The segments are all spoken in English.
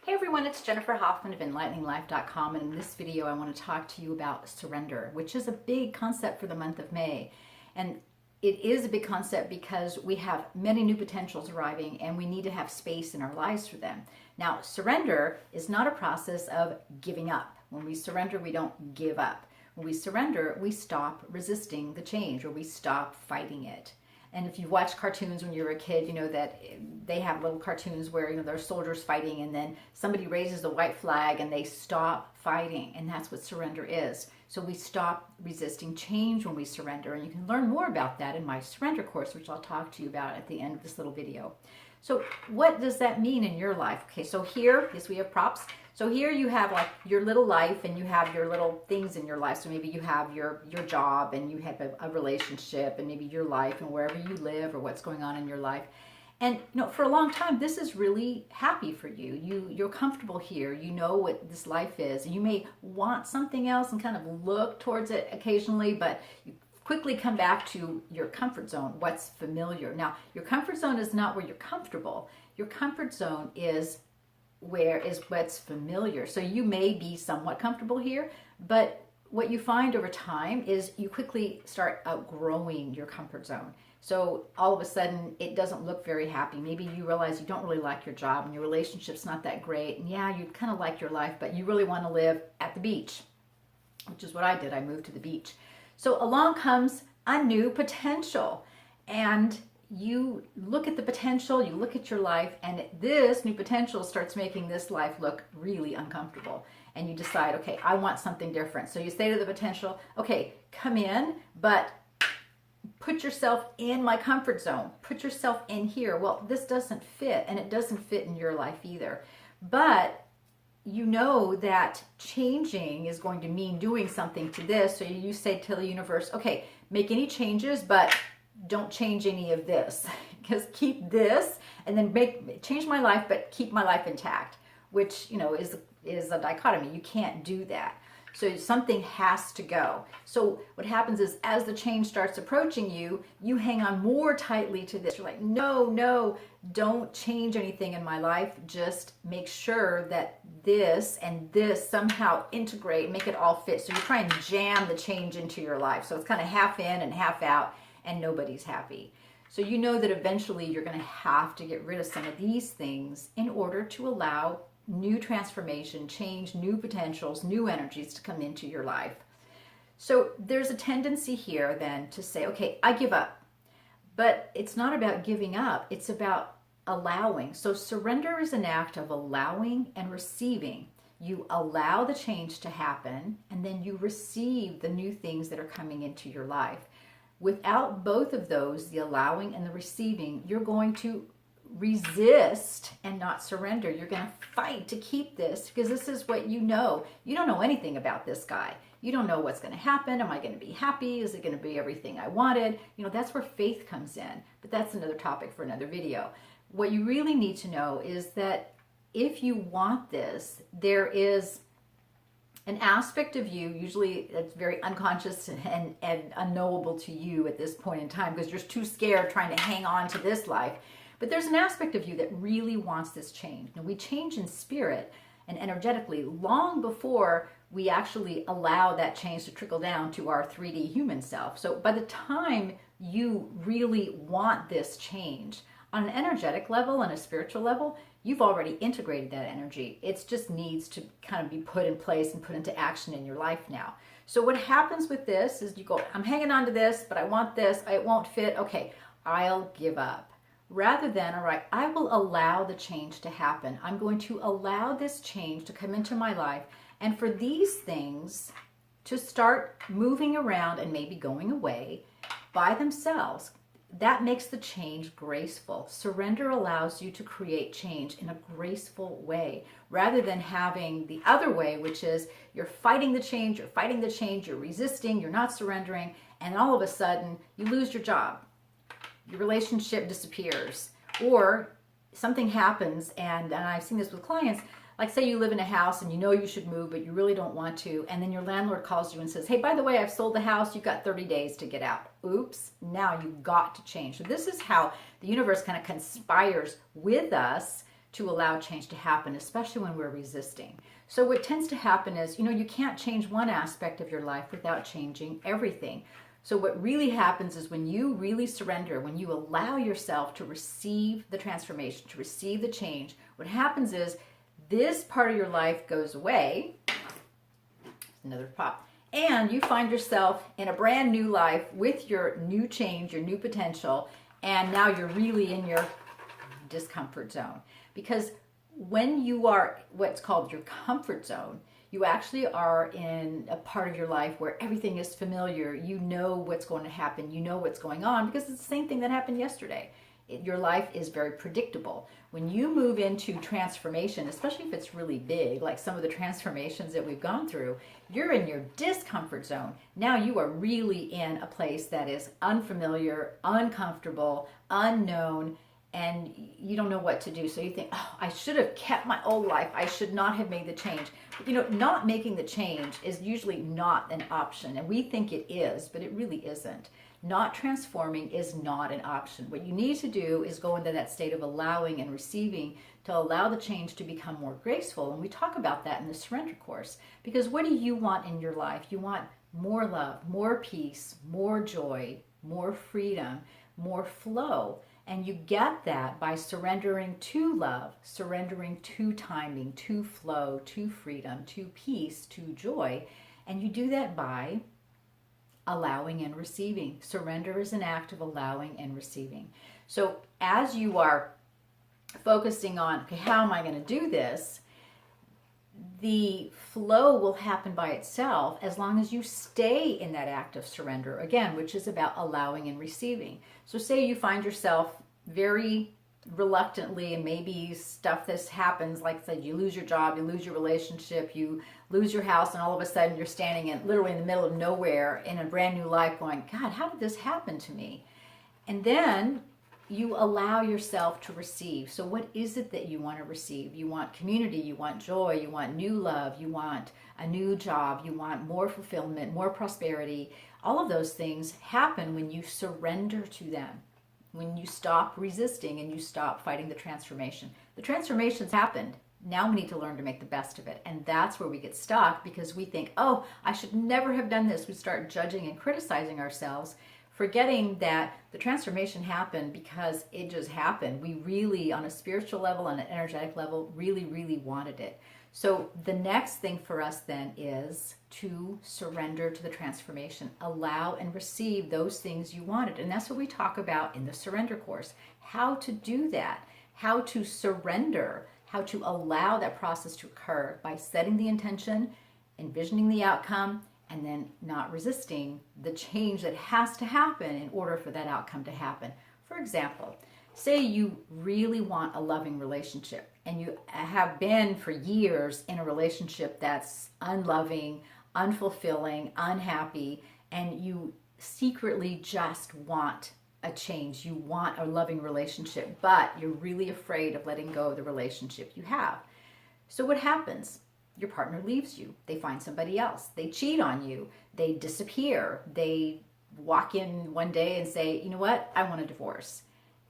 Hey everyone, it's Jennifer Hoffman of EnlighteningLife.com, and in this video I want to talk to you about surrender, which is a big concept for the month of May. And it is a big concept because we have many new potentials arriving and we need to have space in our lives for them. Now, surrender is not a process of giving up. When we surrender, we don't give up. When we surrender, we stop resisting the change, or we stop fighting it. And if you watch cartoons when you were a kid, you know that they have little cartoons where, you know, there's soldiers fighting and then somebody raises the white flag and they stop fighting. And that's what surrender is. So we stop resisting change when we surrender. And you can learn more about that in my surrender course, which I'll talk to you about at the end of this little video. So what does that mean in your life? Okay, so here, yes, we have props. So here you have like your little life and you have your little things in your life. So maybe you have your job and you have a relationship and maybe your life and wherever you live or what's going on in your life. And you know, for a long time, this is really happy for you. You're comfortable here. You know what this life is. And you may want something else and kind of look towards it occasionally, but you quickly come back to your comfort zone, what's familiar. Now, your comfort zone is not where you're comfortable. Your comfort zone is what's familiar. So you may be somewhat comfortable here, but what you find over time is you quickly start outgrowing your comfort zone. So all of a sudden it doesn't look very happy. Maybe you realize you don't really like your job and your relationship's not that great. And yeah, you kind of like your life, but you really want to live at the beach, which is what I did. I moved to the beach. So along comes a new potential, and you look at the potential, you look at your life, and this new potential starts making this life look really uncomfortable. And you decide, okay, I want something different. So you say to the potential, okay, come in, but put yourself in my comfort zone. Put yourself in here. Well, this doesn't fit, and it doesn't fit in your life either. But you know that changing is going to mean doing something to this. So you say to the universe, okay, make any changes, but don't change any of this. Because keep this and then change my life, but keep my life intact, which, you know, is a dichotomy. You can't do that. So something has to go. So what happens is as the change starts approaching you, you hang on more tightly to this. You're like, no, don't change anything in my life. Just make sure that this and this somehow integrate, make it all fit. So you try and jam the change into your life. So it's kind of half in and half out, and nobody's happy. So you know that eventually you're going to have to get rid of some of these things in order to allow new transformation, change, new potentials, new energies to come into your life. So there's a tendency here then to say, okay, I give up. But it's not about giving up, it's about allowing. So surrender is an act of allowing and receiving. You allow the change to happen, and then you receive the new things that are coming into your life. Without both of those, the allowing and the receiving, you're going to resist and not surrender. You're going to fight to keep this because this is what you know. You don't know anything about this guy. You don't know what's going to happen. Am I going to be happy? Is it going to be everything I wanted? You know, that's where faith comes in. But that's another topic for another video. What you really need to know is that if you want this, there is an aspect of you, usually that's very unconscious and unknowable to you at this point in time because you're too scared trying to hang on to this life. But there's an aspect of you that really wants this change. Now, we change in spirit and energetically long before we actually allow that change to trickle down to our 3D human self. So by the time you really want this change, on an energetic level and a spiritual level, you've already integrated that energy. It just needs to kind of be put in place and put into action in your life now. So what happens with this is you go, I'm hanging on to this, but I want this, it won't fit. Okay, I'll give up. Rather than, all right, I will allow the change to happen. I'm going to allow this change to come into my life and for these things to start moving around and maybe going away by themselves. That makes the change graceful. Surrender allows you to create change in a graceful way rather than having the other way, which is you're fighting the change, you're resisting, you're not surrendering, and all of a sudden you lose your job. Your relationship disappears, or something happens, and I've seen this with clients, like say you live in a house and you know you should move, but you really don't want to, and then your landlord calls you and says, hey, by the way, I've sold the house, you've got 30 days to get out. Oops, now you've got to change. So this is how the universe kind of conspires with us to allow change to happen, especially when we're resisting. So what tends to happen is, you can't change one aspect of your life without changing everything. So what really happens is when you really surrender, when you allow yourself to receive the transformation, to receive the change, what happens is this part of your life goes away. Another pop. And you find yourself in a brand new life with your new change, your new potential, and now you're really in your discomfort zone. Because when you are what's called your comfort zone, you actually are in a part of your life where everything is familiar. You know what's going to happen. You know what's going on because it's the same thing that happened yesterday. Your life is very predictable. When you move into transformation, especially if it's really big, like some of the transformations that we've gone through, you're in your discomfort zone. Now you are really in a place that is unfamiliar, uncomfortable, unknown, and you don't know what to do. So you think, oh, I should have kept my old life. I should not have made the change. But not making the change is usually not an option. And we think it is, but it really isn't. Not transforming is not an option. What you need to do is go into that state of allowing and receiving to allow the change to become more graceful. And we talk about that in the Surrender course. Because what do you want in your life? You want more love, more peace, more joy, more freedom, more flow. And you get that by surrendering to love, surrendering to timing, to flow, to freedom, to peace, to joy. And you do that by allowing and receiving. Surrender is an act of allowing and receiving. So as you are focusing on, okay, how am I going to do this? The flow will happen by itself as long as you stay in that act of surrender, again, which is about allowing and receiving. So say you find yourself very reluctantly, and maybe stuff this happens, like I said, you lose your job, you lose your relationship, you lose your house, and all of a sudden you're standing literally in the middle of nowhere in a brand new life going, God, how did this happen to me? And then you allow yourself to receive. So what is it that you want to receive? You want community, you want joy, you want new love, you want a new job, you want more fulfillment, more prosperity. All of those things happen when you surrender to them, when you stop resisting and you stop fighting the transformation. The transformation's happened. Now we need to learn to make the best of it. And that's where we get stuck because we think, oh, I should never have done this. We start judging and criticizing ourselves, forgetting that the transformation happened because it just happened. We really, on a spiritual level, on an energetic level, really, really wanted it. So the next thing for us then is to surrender to the transformation. Allow and receive those things you wanted. And that's what we talk about in the Surrender course. How to do that. How to surrender. How to allow that process to occur by setting the intention, envisioning the outcome, and then not resisting the change that has to happen in order for that outcome to happen. For example, say you really want a loving relationship and you have been for years in a relationship that's unloving, unfulfilling, unhappy, and you secretly just want a change. You want a loving relationship, but you're really afraid of letting go of the relationship you have. So what happens? Your partner leaves you. They find somebody else. They cheat on you. They disappear. They walk in one day and say, you know what? I want a divorce.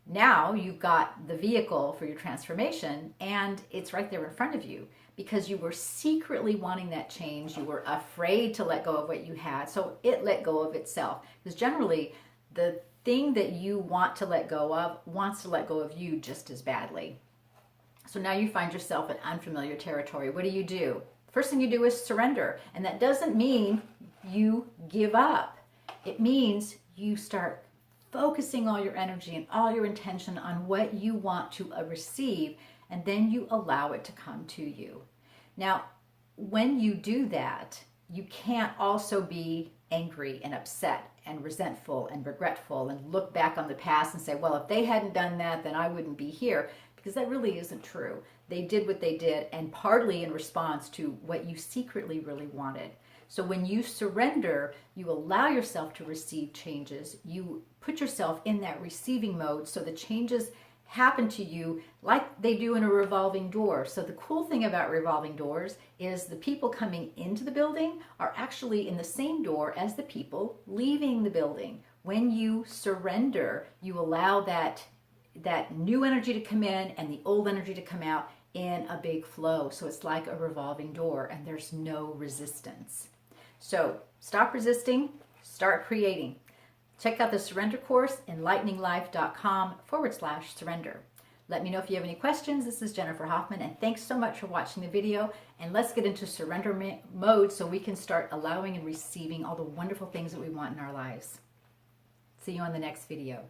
Now you've got the vehicle for your transformation and it's right there in front of you because you were secretly wanting that change. You were afraid to let go of what you had. So it let go of itself. Because generally the thing that you want to let go of wants to let go of you just as badly. So now you find yourself in unfamiliar territory. What do? First thing you do is surrender. And that doesn't mean you give up. It means you start focusing all your energy and all your intention on what you want to receive, and then you allow it to come to you. Now, when you do that, you can't also be angry and upset and resentful and regretful and look back on the past and say, well, if they hadn't done that, then I wouldn't be here. Because that really isn't true. They did what they did, and partly in response to what you secretly really wanted. So when you surrender, you allow yourself to receive changes. You put yourself in that receiving mode so the changes happen to you like they do in a revolving door. So the cool thing about revolving doors is the people coming into the building are actually in the same door as the people leaving the building. When you surrender, you allow that that new energy to come in and the old energy to come out in a big flow. So it's like a revolving door and there's no resistance. So stop resisting, start creating. Check out the surrender course, enlighteninglife.com/surrender. Let me know if you have any questions. This is Jennifer Hoffman, and thanks so much for watching the video. And let's get into surrender mode so we can start allowing and receiving all the wonderful things that we want in our lives. See you on the next video.